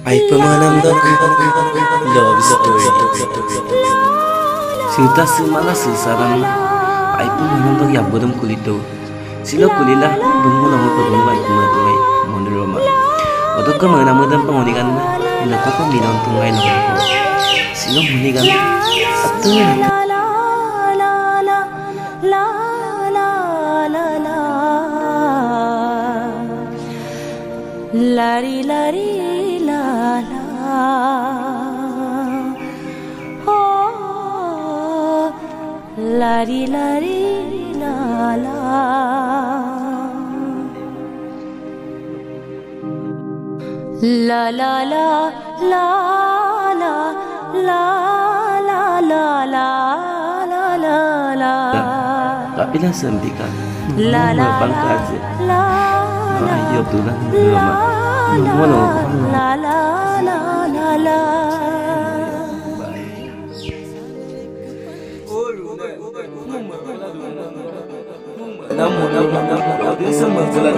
Ay pemenangan love story. Cerita semana sesaran. Ay pemenangan yang bodom kulito. Sila kulila bungu namu pedung ay kumadoi monorama. Otak kemana mudan penguningan nak apa minum tungai nongko. Sila munigan atuh. Lari lari la la, oh, lari lari la la, la la la la la la la la la la la la. Tapi lah sembika, La la la. Ayuh tu lah, la la la la la. Namun, dia semua jalan